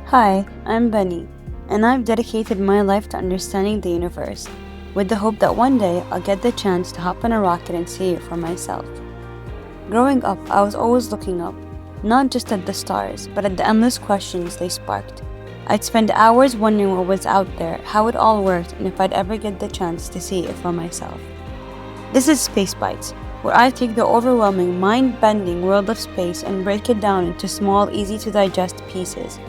Hi, I'm Benny, and I've dedicated my life to understanding the universe, with the hope that one day I'll get the chance to hop on a rocket and see it for myself. Growing up, I was always looking up, not just at the stars, but at the endless questions they sparked. I'd spend hours wondering what was out there, how it all worked, and if I'd ever get the chance to see it for myself. This is Space Bites, where I take the overwhelming, mind bending world of space and break it down into small, easy to digest pieces.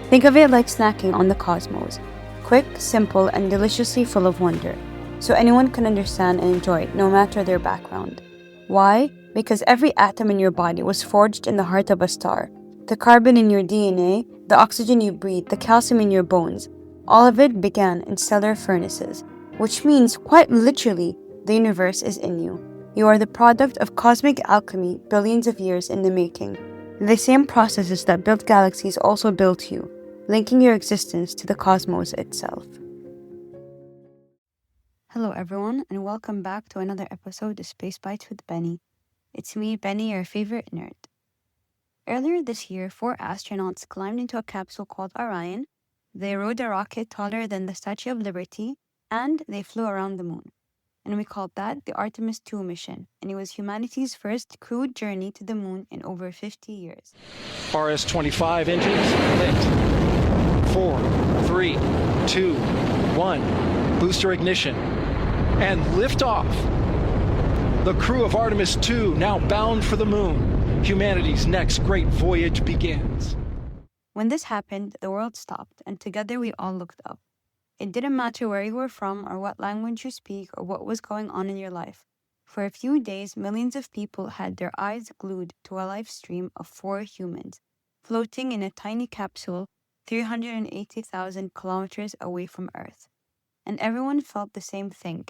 Think of it like snacking on the cosmos, quick, simple, and deliciously full of wonder, so anyone can understand and enjoy it no matter their background. Why? Because every atom in your body was forged in the heart of a star. The carbon in your DNA, the oxygen you breathe, the calcium in your bones, all of it began in stellar furnaces, which means, quite literally, the universe is in you. You are the product of cosmic alchemy billions of years in the making. The same processes that built galaxies also built you, linking your existence to the cosmos itself. Hello, everyone, and welcome back to another episode of Space Bites with Benny. It's me, Benny, your favorite nerd. Earlier this year, four astronauts climbed into a capsule called Orion. They rode a rocket taller than the Statue of Liberty, and they flew around the moon. And we called that the Artemis 2 mission, and it was humanity's first crewed journey to the moon in over 50 years. RS-25 engines lit. 4, 3, 2, 1. Booster ignition. And liftoff. The crew of Artemis 2 now bound for the moon. Humanity's next great voyage begins. When this happened, the world stopped, and together we all looked up. It didn't matter where you were from or what language you speak or what was going on in your life. For a few days, millions of people had their eyes glued to a live stream of four humans, floating in a tiny capsule 380,000 kilometers away from Earth. And everyone felt the same thing,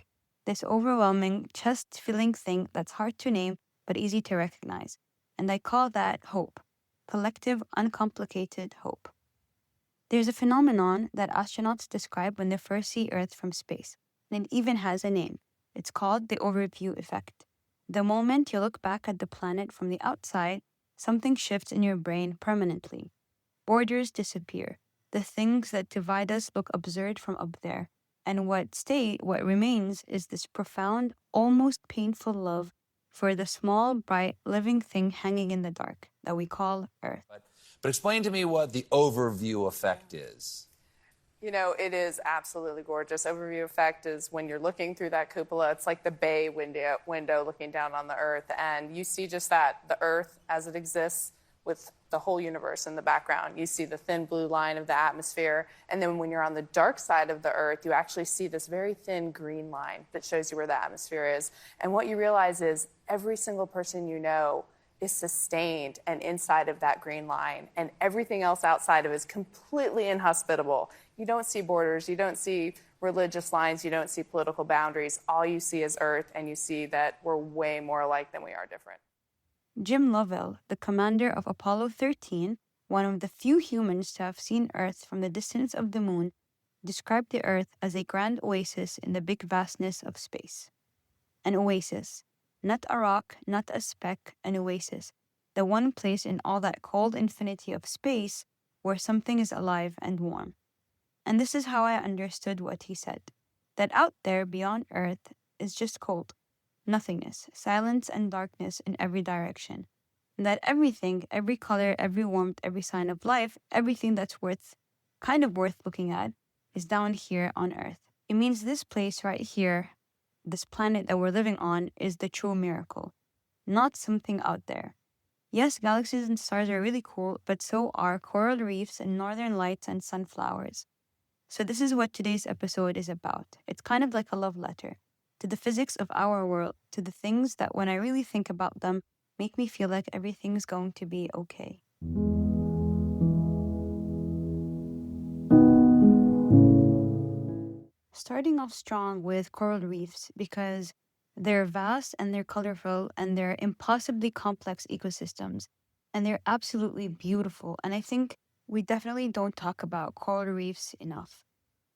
this overwhelming, chest-filling thing that's hard to name but easy to recognize. And I call that hope. Collective, uncomplicated hope. There's a phenomenon that astronauts describe when they first see Earth from space, and it even has a name. It's called the overview effect. The moment you look back at the planet from the outside, something shifts in your brain permanently. Borders disappear. The things that divide us look absurd from up there. And what remains is this profound, almost painful love for the small, bright, living thing hanging in the dark that we call Earth. But explain to me what the overview effect is. You know, it is absolutely gorgeous. Overview effect is when you're looking through that cupola. It's like the bay window looking down on the Earth, and you see just that, the Earth as it exists with the whole universe in the background. You see the thin blue line of the atmosphere, and then when you're on the dark side of the Earth, you actually see this very thin green line that shows you where the atmosphere is. And what you realize is every single person you know is sustained and inside of that green line, and everything else outside of it is completely inhospitable. You don't see borders, you don't see religious lines, you don't see political boundaries. All you see is Earth, and you see that we're way more alike than we are different. Jim Lovell, the commander of Apollo 13, one of the few humans to have seen Earth from the distance of the moon, described the Earth as a grand oasis in the big vastness of space. An oasis. Not a rock, not a speck, an oasis. The one place in all that cold infinity of space where something is alive and warm. And this is how I understood what he said. That out there beyond Earth is just cold. Nothingness, silence and darkness in every direction. And that everything, every color, every warmth, every sign of life, everything that's kind of worth looking at, is down here on Earth. It means this place right here, this planet that we're living on, is the true miracle, not something out there. Yes, galaxies and stars are really cool, but so are coral reefs and northern lights and sunflowers. So this is what today's episode is about. It's kind of like a love letter to the physics of our world, to the things that when I really think about them, make me feel like everything's going to be okay. Starting off strong with coral reefs because they're vast and they're colorful and they're impossibly complex ecosystems and they're absolutely beautiful. And I think we definitely don't talk about coral reefs enough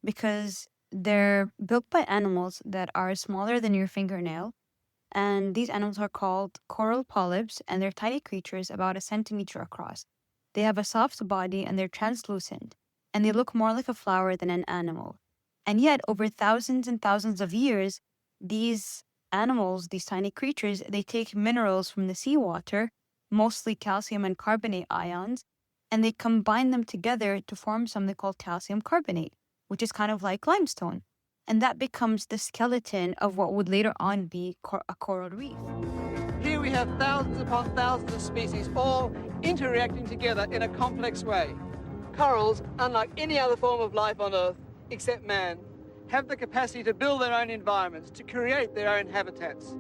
because they're built by animals that are smaller than your fingernail. And these animals are called coral polyps, and they're tiny creatures about a centimeter across. They have a soft body and they're translucent, and they look more like a flower than an animal. And yet, over thousands and thousands of years, these animals, these tiny creatures, they take minerals from the seawater, mostly calcium and carbonate ions, and they combine them together to form something called calcium carbonate, which is kind of like limestone. And that becomes the skeleton of what would later on be a coral reef. Here we have thousands upon thousands of species all interacting together in a complex way. Corals, unlike any other form of life on Earth, except man, have the capacity to build their own environments, to create their own habitats.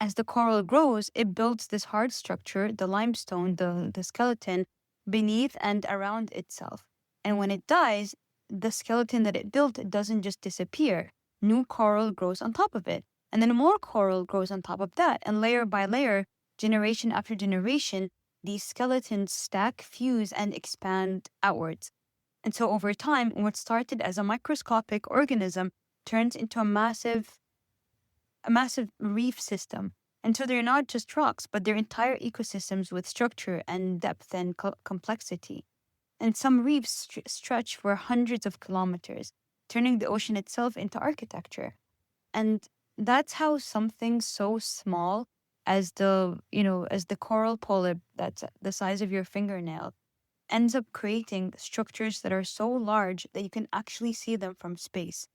As the coral grows, it builds this hard structure, the limestone, the skeleton, beneath and around itself. And when it dies, the skeleton that it built doesn't just disappear. New coral grows on top of it. And then more coral grows on top of that. And layer by layer, generation after generation, these skeletons stack, fuse, and expand outwards. And so over time, what started as a microscopic organism turns into a massive reef system. And so they're not just rocks, but they're entire ecosystems with structure and depth and complexity. And some reefs stretch for hundreds of kilometers, turning the ocean itself into architecture. And that's how something so small as the coral polyp that's the size of your fingernail ends up creating structures that are so large that you can actually see them from space,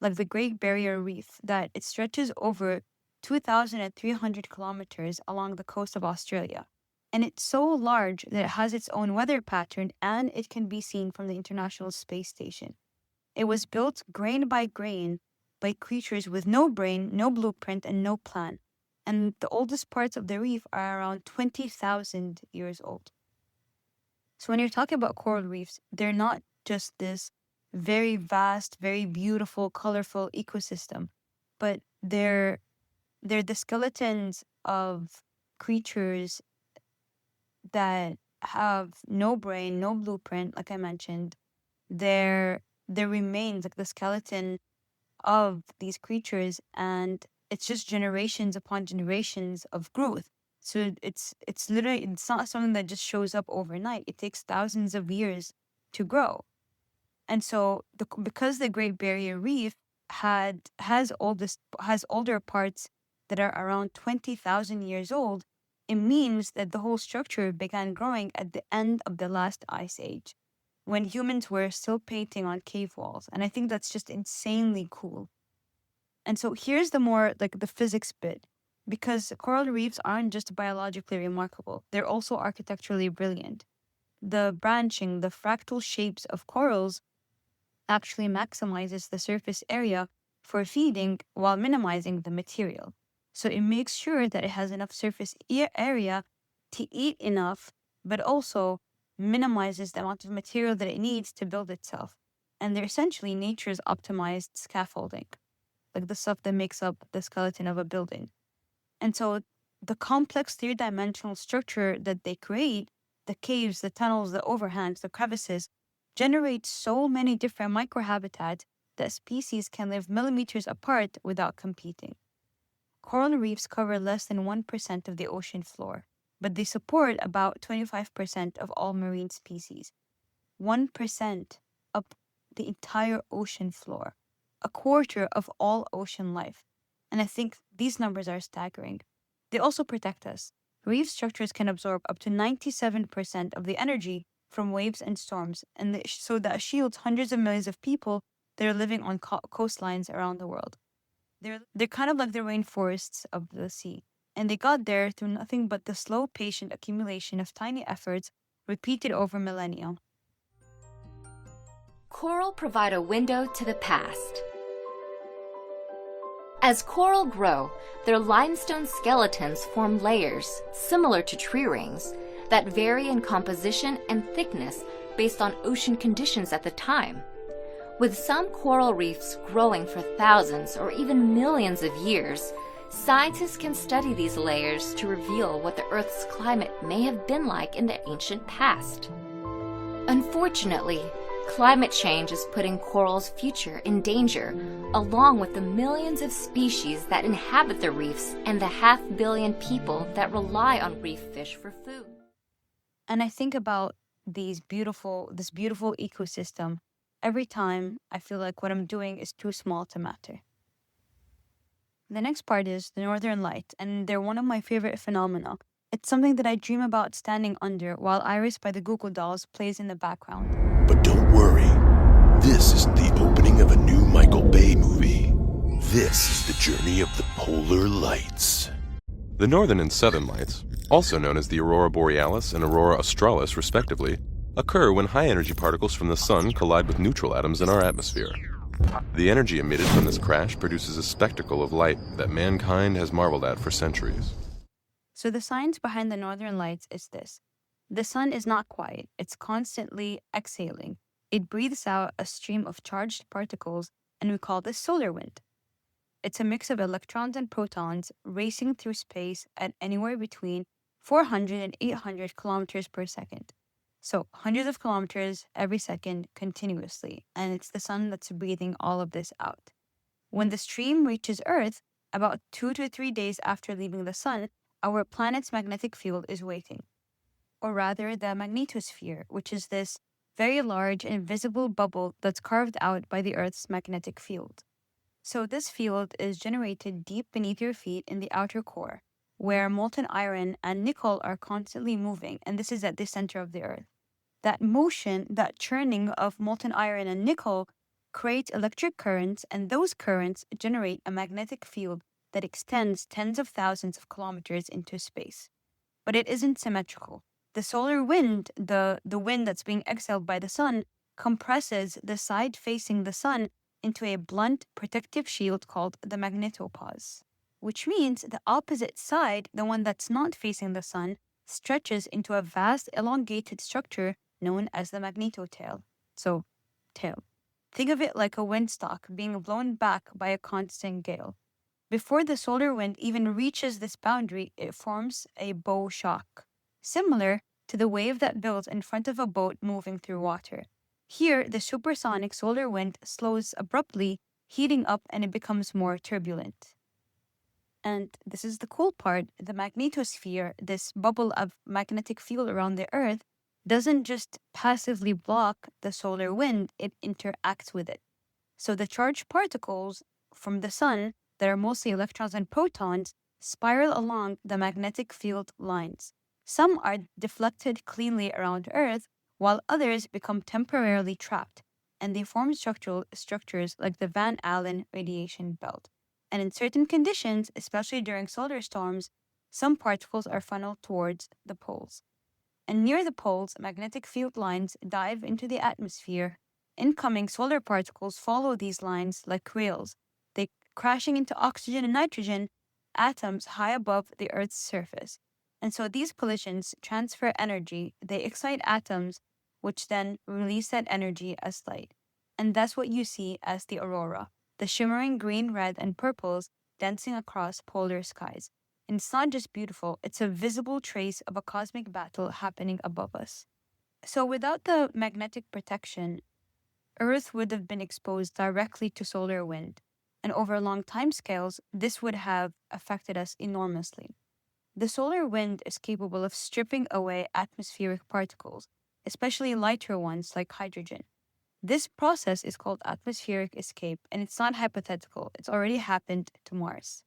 like the Great Barrier Reef, that it stretches over 2,300 kilometers along the coast of Australia. And it's so large that it has its own weather pattern and it can be seen from the International Space Station. It was built grain by grain by creatures with no brain, no blueprint, and no plan. And the oldest parts of the reef are around 20,000 years old. So when you're talking about coral reefs, they're not just this very vast, very beautiful, colorful ecosystem, but they're the skeletons of creatures that have no brain, no blueprint, like I mentioned. They're the remains, like the skeleton of these creatures, and it's just generations upon generations of growth. So it's literally, it's not something that just shows up overnight. It takes thousands of years to grow. And so because the Great Barrier Reef has older parts that are around 20,000 years old, it means that the whole structure began growing at the end of the last ice age, when humans were still painting on cave walls. And I think that's just insanely cool. And so here's the more like the physics bit, because coral reefs aren't just biologically remarkable, they're also architecturally brilliant. The branching, the fractal shapes of corals actually maximizes the surface area for feeding while minimizing the material. So it makes sure that it has enough surface area to eat enough, but also minimizes the amount of material that it needs to build itself. And they're essentially nature's optimized scaffolding, like the stuff that makes up the skeleton of a building. And so the complex three-dimensional structure that they create, the caves, the tunnels, the overhangs, the crevices, generate so many different microhabitats that species can live millimeters apart without competing. Coral reefs cover less than 1% of the ocean floor, but they support about 25% of all marine species. 1% of the entire ocean floor, a quarter of all ocean life. And I think these numbers are staggering. They also protect us. Reef structures can absorb up to 97% of the energy from waves and storms, and so that shields hundreds of millions of people that are living on coastlines around the world. They're kind of like the rainforests of the sea, and they got there through nothing but the slow, patient accumulation of tiny efforts repeated over millennia. Coral provide a window to the past. As coral grow, their limestone skeletons form layers, similar to tree rings, that vary in composition and thickness based on ocean conditions at the time. With some coral reefs growing for thousands or even millions of years, scientists can study these layers to reveal what the Earth's climate may have been like in the ancient past. Unfortunately, climate change is putting coral's future in danger, along with the millions of species that inhabit the reefs and the 500 million people that rely on reef fish for food. And I think about this beautiful ecosystem every time I feel like what I'm doing is too small to matter. The next part is the Northern Lights, and they're one of my favorite phenomena. It's something that I dream about standing under while Iris by the Google Dolls plays in the background. But don't worry, this isn't the opening of a new Michael Bay movie. This is the journey of the polar lights. The northern and southern lights, also known as the aurora borealis and aurora australis respectively, occur when high-energy particles from the sun collide with neutral atoms in our atmosphere. The energy emitted from this crash produces a spectacle of light that mankind has marveled at for centuries. So the science behind the Northern Lights is this. The sun is not quiet. It's constantly exhaling. It breathes out a stream of charged particles, and we call this solar wind. It's a mix of electrons and protons racing through space at anywhere between 400 and 800 kilometers per second. So hundreds of kilometers every second continuously, and it's the sun that's breathing all of this out. When the stream reaches Earth, about 2 to 3 days after leaving the sun, our planet's magnetic field is waiting. Or rather, the magnetosphere, which is this very large invisible bubble that's carved out by the Earth's magnetic field. So this field is generated deep beneath your feet in the outer core, where molten iron and nickel are constantly moving, and this is at the center of the Earth. That motion, that churning of molten iron and nickel creates electric currents, and those currents generate a magnetic field that extends tens of thousands of kilometers into space. But it isn't symmetrical. The solar wind, the wind that's being exhaled by the sun, compresses the side facing the sun into a blunt protective shield called the magnetopause, which means the opposite side, the one that's not facing the sun, stretches into a vast elongated structure known as the magnetotail. So, tail. Think of it like a windsock being blown back by a constant gale. Before the solar wind even reaches this boundary, it forms a bow shock, similar to the wave that builds in front of a boat moving through water. Here, the supersonic solar wind slows abruptly, heating up, and it becomes more turbulent. And this is the cool part, the magnetosphere, this bubble of magnetic field around the Earth, doesn't just passively block the solar wind, it interacts with it. So the charged particles from the sun, that are mostly electrons and protons, spiral along the magnetic field lines. Some are deflected cleanly around Earth, while others become temporarily trapped, and they form structures like the Van Allen radiation belt. And in certain conditions, especially during solar storms, some particles are funneled towards the poles. And near the poles, magnetic field lines dive into the atmosphere. Incoming solar particles follow these lines like rails, they crashing into oxygen and nitrogen atoms high above the Earth's surface. And so these collisions transfer energy, they excite atoms, which then release that energy as light. And that's what you see as the aurora, the shimmering green, red, and purples dancing across polar skies. And it's not just beautiful, it's a visible trace of a cosmic battle happening above us. So without the magnetic protection, Earth would have been exposed directly to solar wind, and over long timescales, this would have affected us enormously. The solar wind is capable of stripping away atmospheric particles, especially lighter ones like hydrogen. This process is called atmospheric escape, and it's not hypothetical, it's already happened to Mars.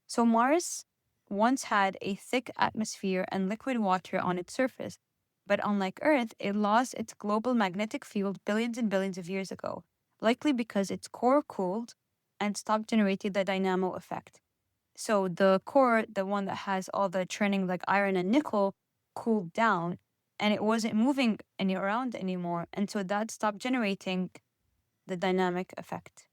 So Mars once had a thick atmosphere and liquid water on its surface, but unlike Earth, it lost its global magnetic field billions and billions of years ago, likely because its core cooled and stopped generating the dynamo effect. So the core, the one that has all the churning like iron and nickel, cooled down, and it wasn't moving around anymore, and so that stopped generating the dynamic effect.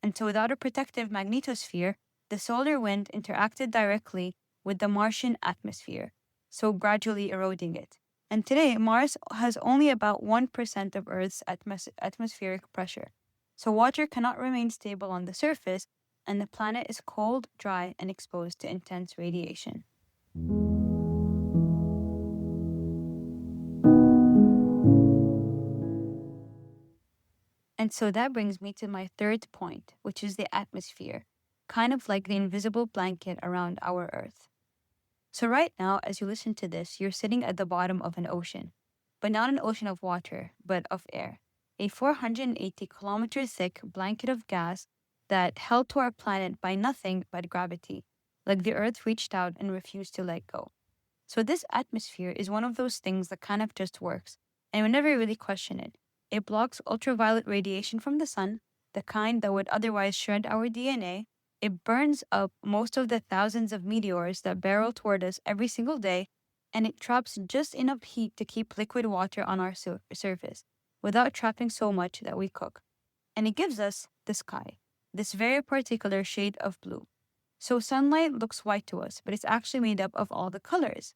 And so without a protective magnetosphere, the solar wind interacted directly with the Martian atmosphere, so gradually eroding it. And today, Mars has only about 1% of Earth's atmospheric pressure. So water cannot remain stable on the surface, and the planet is cold, dry, and exposed to intense radiation. And so that brings me to my third point, which is the atmosphere, kind of like the invisible blanket around our Earth. So right now, as you listen to this, you're sitting at the bottom of an ocean, but not an ocean of water, but of air. A 480-kilometer thick blanket of gas that held to our planet by nothing but gravity, like the Earth reached out and refused to let go. So this atmosphere is one of those things that kind of just works, and we never really question it. It blocks ultraviolet radiation from the sun, the kind that would otherwise shred our DNA. It burns up most of the thousands of meteors that barrel toward us every single day, and it traps just enough heat to keep liquid water on our surface, without trapping so much that we cook. And it gives us the sky, this very particular shade of blue. So sunlight looks white to us, but it's actually made up of all the colors.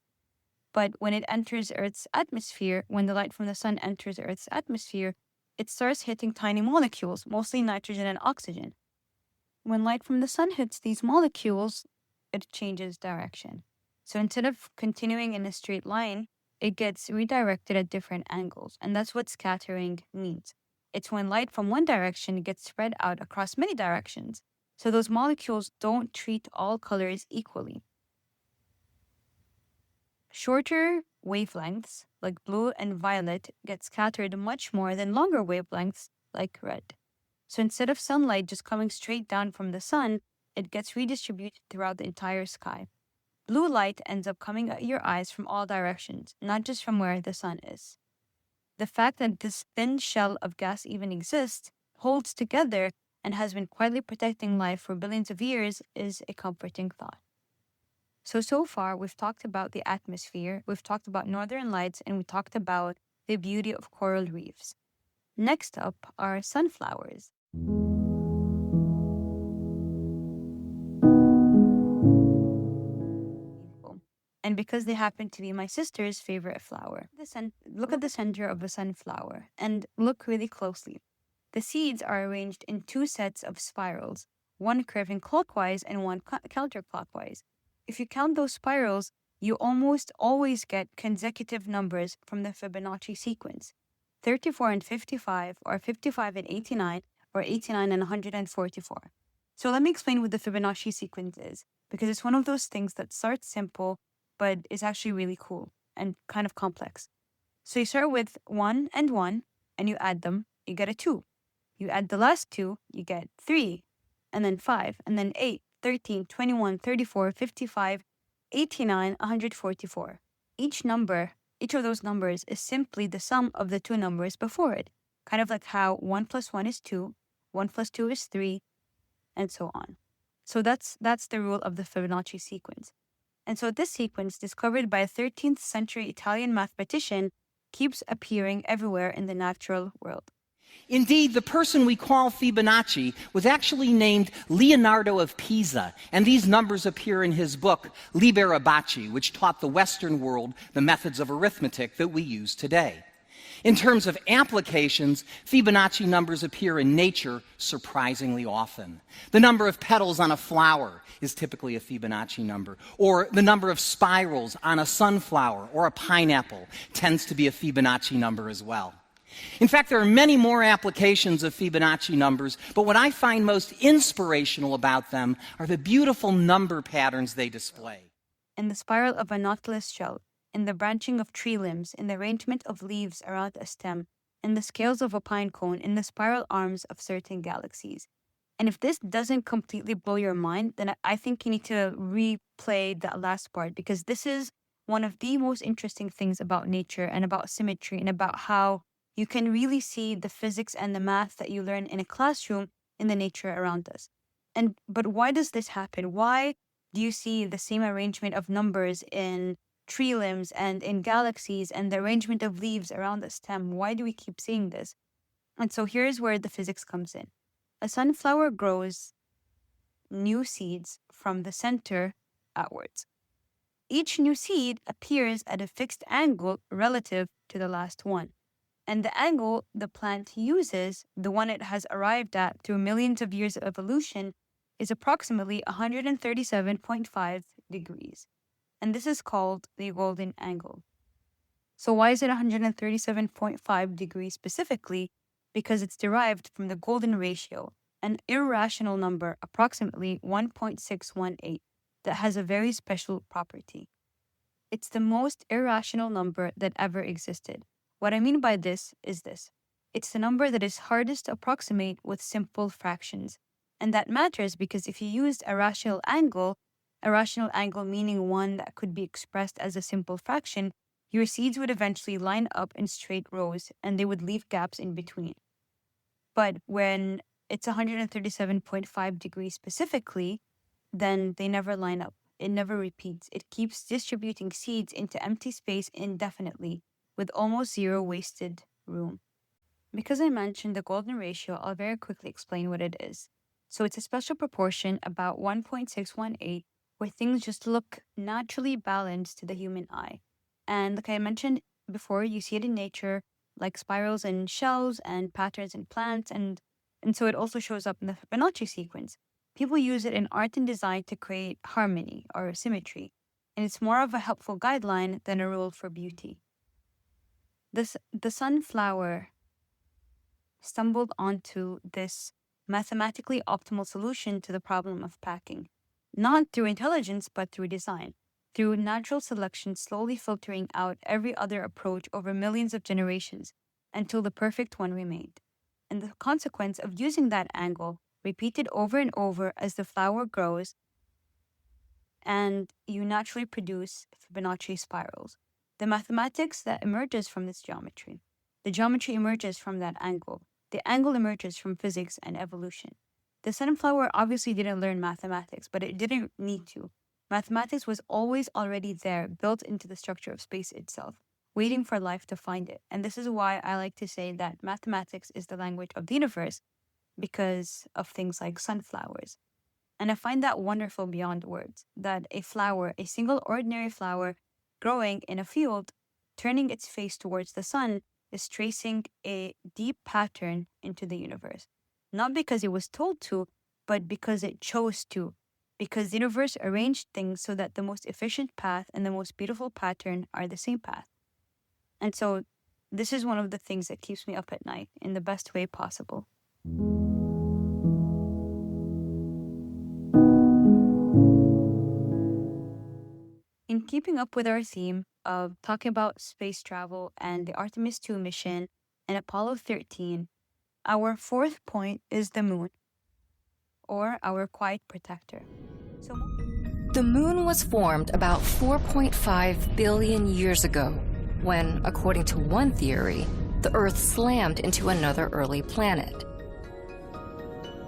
But when it enters Earth's atmosphere, when the light from the sun enters Earth's atmosphere, it starts hitting tiny molecules, mostly nitrogen and oxygen. When light from the sun hits these molecules, it changes direction. So instead of continuing in a straight line, it gets redirected at different angles. And that's what scattering means. It's when light from one direction gets spread out across many directions. So those molecules don't treat all colors equally. Shorter wavelengths, like blue and violet, get scattered much more than longer wavelengths, like red. So instead of sunlight just coming straight down from the sun, it gets redistributed throughout the entire sky. Blue light ends up coming at your eyes from all directions, not just from where the sun is. The fact that this thin shell of gas even exists, holds together, and has been quietly protecting life for billions of years is a comforting thought. So far, we've talked about the atmosphere, we've talked about northern lights, and we talked about the beauty of coral reefs. Next up are sunflowers. And because they happen to be my sister's favorite flower. Look at the center of a sunflower and look really closely. The seeds are arranged in two sets of spirals, one curving clockwise and one counterclockwise. If you count those spirals, you almost always get consecutive numbers from the Fibonacci sequence, 34 and 55, or 55 and 89, or 89 and 144. So let me explain what the Fibonacci sequence is, because it's one of those things that starts simple, but is actually really cool and kind of complex. So you start with 1 and 1, and you add them, you get a 2. You add the last 2, you get 3, and then 5, and then 8, 13, 21, 34, 55, 89, 144. Each of those numbers is simply the sum of the two numbers before it, kind of like how 1 plus 1 is 2, 1 plus 2 is 3, and so on. So that's the rule of the Fibonacci sequence. And so this sequence, discovered by a 13th century Italian mathematician, keeps appearing everywhere in the natural world. Indeed, the person we call Fibonacci was actually named Leonardo of Pisa, and these numbers appear in his book, Liber Abaci, which taught the Western world the methods of arithmetic that we use today. In terms of applications, Fibonacci numbers appear in nature surprisingly often. The number of petals on a flower is typically a Fibonacci number, or the number of spirals on a sunflower or a pineapple tends to be a Fibonacci number as well. In fact, there are many more applications of Fibonacci numbers, but what I find most inspirational about them are the beautiful number patterns they display. In the spiral of a nautilus shell, in the branching of tree limbs, in the arrangement of leaves around a stem, in the scales of a pine cone, in the spiral arms of certain galaxies. And if this doesn't completely blow your mind, then I think you need to replay that last part, because this is one of the most interesting things about nature and about symmetry and about how you can really see the physics and the math that you learn in a classroom in the nature around us. But why does this happen? Why do you see the same arrangement of numbers in tree limbs and in galaxies and the arrangement of leaves around the stem? Why do we keep seeing this? And so here's where the physics comes in. A sunflower grows new seeds from the center outwards. Each new seed appears at a fixed angle relative to the last one. And the angle the plant uses, the one it has arrived at through millions of years of evolution, is approximately 137.5 degrees. And this is called the golden angle. So why is it 137.5 degrees specifically? Because it's derived from the golden ratio, an irrational number, approximately 1.618, that has a very special property. It's the most irrational number that ever existed. What I mean by this is this. It's the number that is hardest to approximate with simple fractions. And that matters because if you used a rational angle meaning one that could be expressed as a simple fraction, your seeds would eventually line up in straight rows and they would leave gaps in between. But when it's 137.5 degrees specifically, then they never line up. It never repeats. It keeps distributing seeds into empty space indefinitely with almost zero wasted room. Because I mentioned the golden ratio, I'll very quickly explain what it is. So it's a special proportion, about 1.618, where things just look naturally balanced to the human eye. And like I mentioned before, you see it in nature, like spirals in shells and patterns in plants, and so it also shows up in the Fibonacci sequence. People use it in art and design to create harmony or symmetry, and it's more of a helpful guideline than a rule for beauty. The sunflower stumbled onto this mathematically optimal solution to the problem of packing, not through intelligence, but through design, through natural selection slowly filtering out every other approach over millions of generations until the perfect one remained. And the consequence of using that angle, repeated over and over as the flower grows, and you naturally produce Fibonacci spirals. The mathematics that emerges from this geometry. The geometry emerges from that angle. The angle emerges from physics and evolution. The sunflower obviously didn't learn mathematics, but it didn't need to. Mathematics was always already there, built into the structure of space itself, waiting for life to find it. And this is why I like to say that mathematics is the language of the universe, because of things like sunflowers. And I find that wonderful beyond words, that a flower, a single ordinary flower growing in a field, turning its face towards the sun, is tracing a deep pattern into the universe. Not because it was told to, but because it chose to. Because the universe arranged things so that the most efficient path and the most beautiful pattern are the same path. And so this is one of the things that keeps me up at night in the best way possible. In keeping up with our theme of talking about space travel and the Artemis 2 mission and Apollo 13, our fourth point is the moon, or our quiet protector. The moon was formed about 4.5 billion years ago when, according to one theory, the Earth slammed into another early planet.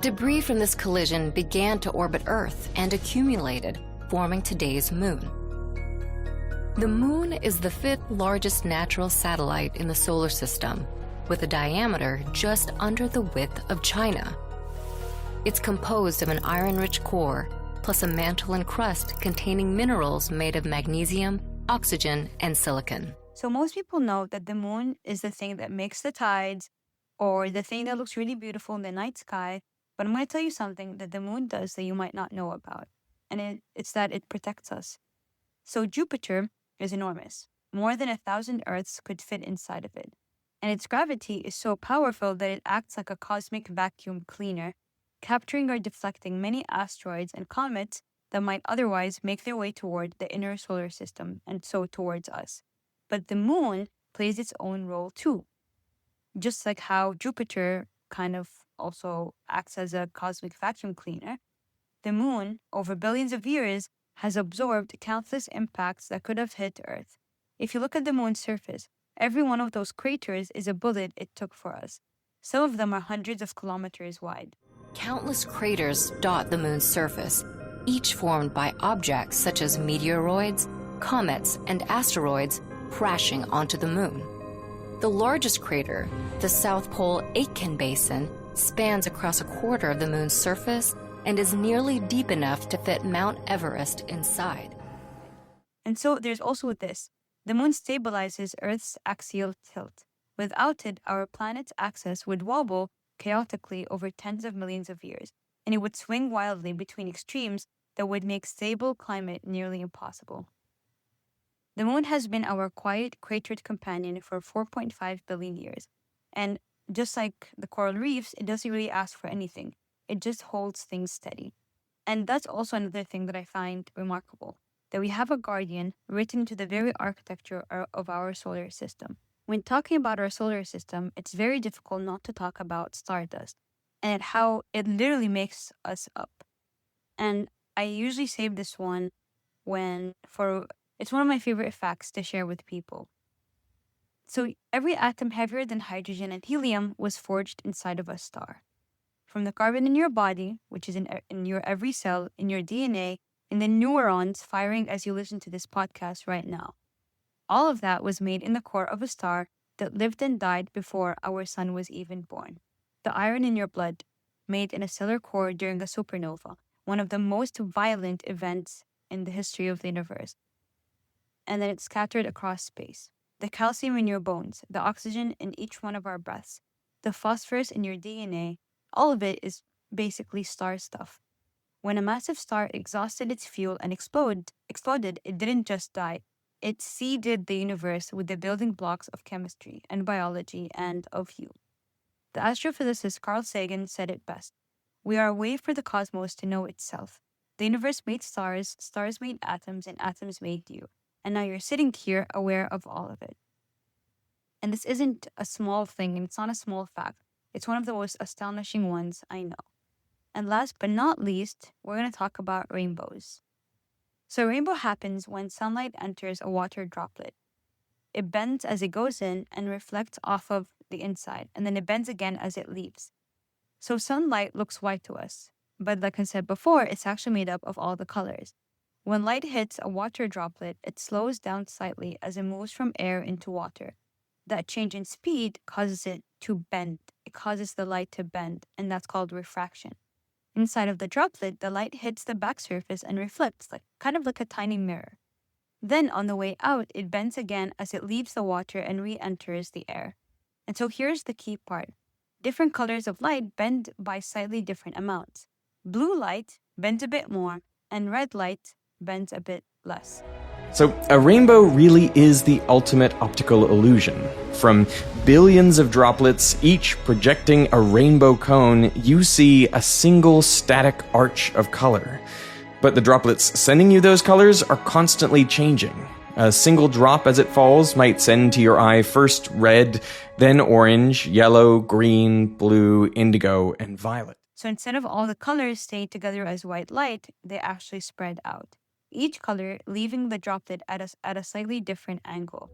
Debris from this collision began to orbit Earth and accumulated, forming today's moon. The moon is the fifth largest natural satellite in the solar system, with a diameter just under the width of China. It's composed of an iron-rich core, plus a mantle and crust containing minerals made of magnesium, oxygen, and silicon. So most people know that the moon is the thing that makes the tides, or the thing that looks really beautiful in the night sky. But I'm going to tell you something that the moon does that you might not know about, and it's that it protects us. So Jupiter is enormous. More than 1,000 Earths could fit inside of it. And its gravity is so powerful that it acts like a cosmic vacuum cleaner, capturing or deflecting many asteroids and comets that might otherwise make their way toward the inner solar system and so towards us. But the moon plays its own role too. Just like how Jupiter kind of also acts as a cosmic vacuum cleaner, the moon, over billions of years, has absorbed countless impacts that could have hit Earth. If you look at the moon's surface, every one of those craters is a bullet it took for us. Some of them are hundreds of kilometers wide. Countless craters dot the moon's surface, each formed by objects such as meteoroids, comets, and asteroids crashing onto the moon. The largest crater, the South Pole Aitken Basin, spans across a quarter of the moon's surface and is nearly deep enough to fit Mount Everest inside. And so there's also this. The moon stabilizes Earth's axial tilt. Without it, our planet's axis would wobble chaotically over tens of millions of years, and it would swing wildly between extremes that would make stable climate nearly impossible. The moon has been our quiet, cratered companion for 4.5 billion years. And just like the coral reefs, it doesn't really ask for anything. It just holds things steady. And that's also another thing that I find remarkable. that we have a guardian written into the very architecture of our solar system. When talking about our solar system, it's very difficult not to talk about stardust and how it literally makes us up. And I usually save this one it's one of my favorite facts to share with people. So every atom heavier than hydrogen and helium was forged inside of a star. From the carbon in your body, which is in your every cell, in your DNA, in the neurons firing as you listen to this podcast right now. All of that was made in the core of a star that lived and died before our sun was even born. The iron in your blood, made in a stellar core during a supernova, one of the most violent events in the history of the universe. And then it's scattered across space. The calcium in your bones, the oxygen in each one of our breaths, the phosphorus in your DNA, all of it is basically star stuff. When a massive star exhausted its fuel and exploded, it didn't just die. It seeded the universe with the building blocks of chemistry and biology and of you. The astrophysicist Carl Sagan said it best. We are a way for the cosmos to know itself. The universe made stars, stars made atoms, and atoms made you. And now you're sitting here aware of all of it. And this isn't a small thing, and it's not a small fact. It's one of the most astonishing ones I know. And last but not least, we're going to talk about rainbows. So a rainbow happens when sunlight enters a water droplet. It bends as it goes in and reflects off of the inside, and then it bends again as it leaves. So sunlight looks white to us, but like I said before, it's actually made up of all the colors. When light hits a water droplet, it slows down slightly as it moves from air into water. That change in speed causes it to bend. It causes the light to bend, and that's called refraction. Inside of the droplet, the light hits the back surface and reflects, kind of like a tiny mirror. Then, on the way out, it bends again as it leaves the water and re-enters the air. And so here's the key part. Different colors of light bend by slightly different amounts. Blue light bends a bit more, and red light bends a bit less. So a rainbow really is the ultimate optical illusion. From billions of droplets, each projecting a rainbow cone, you see a single static arch of color. But the droplets sending you those colors are constantly changing. A single drop as it falls might send to your eye first red, then orange, yellow, green, blue, indigo, and violet. So instead of all the colors staying together as white light, they actually spread out. Each color leaving the droplet at a slightly different angle.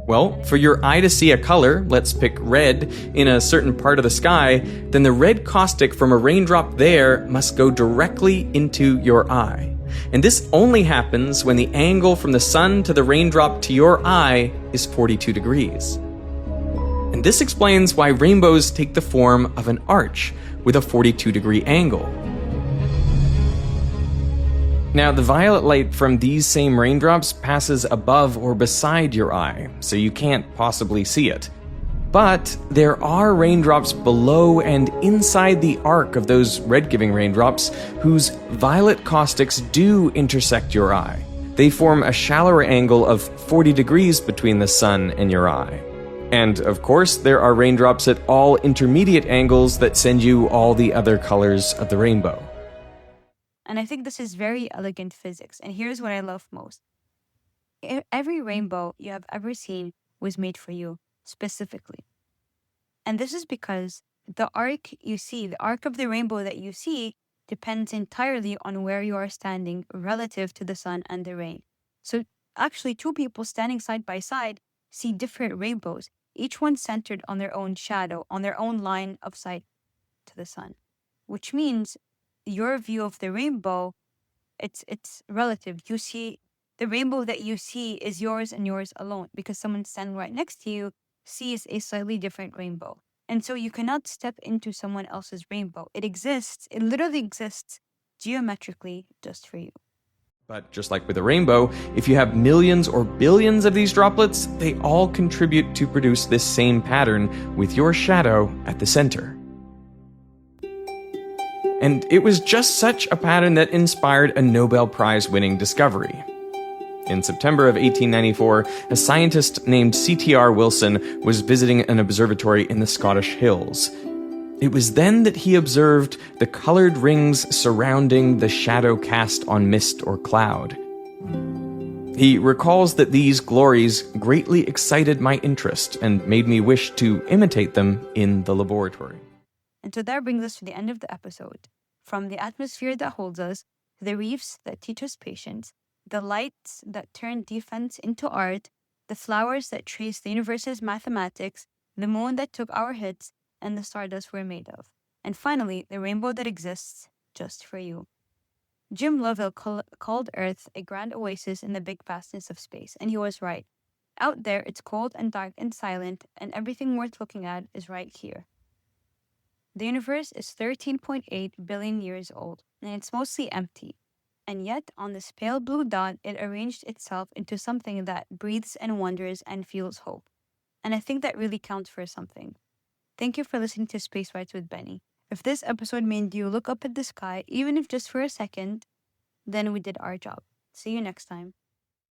Well, for your eye to see a color, let's pick red, in a certain part of the sky, then the red caustic from a raindrop there must go directly into your eye. And this only happens when the angle from the sun to the raindrop to your eye is 42 degrees. And this explains why rainbows take the form of an arch with a 42-degree angle. Now, the violet light from these same raindrops passes above or beside your eye, so you can't possibly see it. But there are raindrops below and inside the arc of those red-giving raindrops whose violet caustics do intersect your eye. They form a shallower angle of 40 degrees between the sun and your eye. And, of course, there are raindrops at all intermediate angles that send you all the other colors of the rainbow. And I think this is very elegant physics. And here's what I love most. Every rainbow you have ever seen was made for you, specifically. And this is because the arc of the rainbow that you see, depends entirely on where you are standing relative to the sun and the rain. So actually, two people standing side by side see different rainbows, each one centered on their own shadow, on their own line of sight to the sun, which means your view of the rainbow, it's relative. You see, the rainbow that you see is yours and yours alone, because someone standing right next to you sees a slightly different rainbow. And so you cannot step into someone else's rainbow. It literally exists geometrically just for you. But just like with a rainbow, if you have millions or billions of these droplets, they all contribute to produce this same pattern with your shadow at the center. And it was just such a pattern that inspired a Nobel Prize-winning discovery. In September of 1894, a scientist named C.T.R. Wilson was visiting an observatory in the Scottish Hills. It was then that he observed the colored rings surrounding the shadow cast on mist or cloud. He recalls that these glories greatly excited my interest and made me wish to imitate them in the laboratory. And so that brings us to the end of the episode. From the atmosphere that holds us, to the reefs that teach us patience, the lights that turn defense into art, the flowers that trace the universe's mathematics, the moon that took our hits, and the stardust we're made of. And finally, the rainbow that exists just for you. Jim Lovell called Earth a grand oasis in the big vastness of space, and he was right. Out there, it's cold and dark and silent, and everything worth looking at is right here. The universe is 13.8 billion years old, and it's mostly empty. And yet, on this pale blue dot, it arranged itself into something that breathes and wonders and feels hope. And I think that really counts for something. Thank you for listening to Space Rides with Benny. If this episode made you look up at the sky, even if just for a second, then we did our job. See you next time.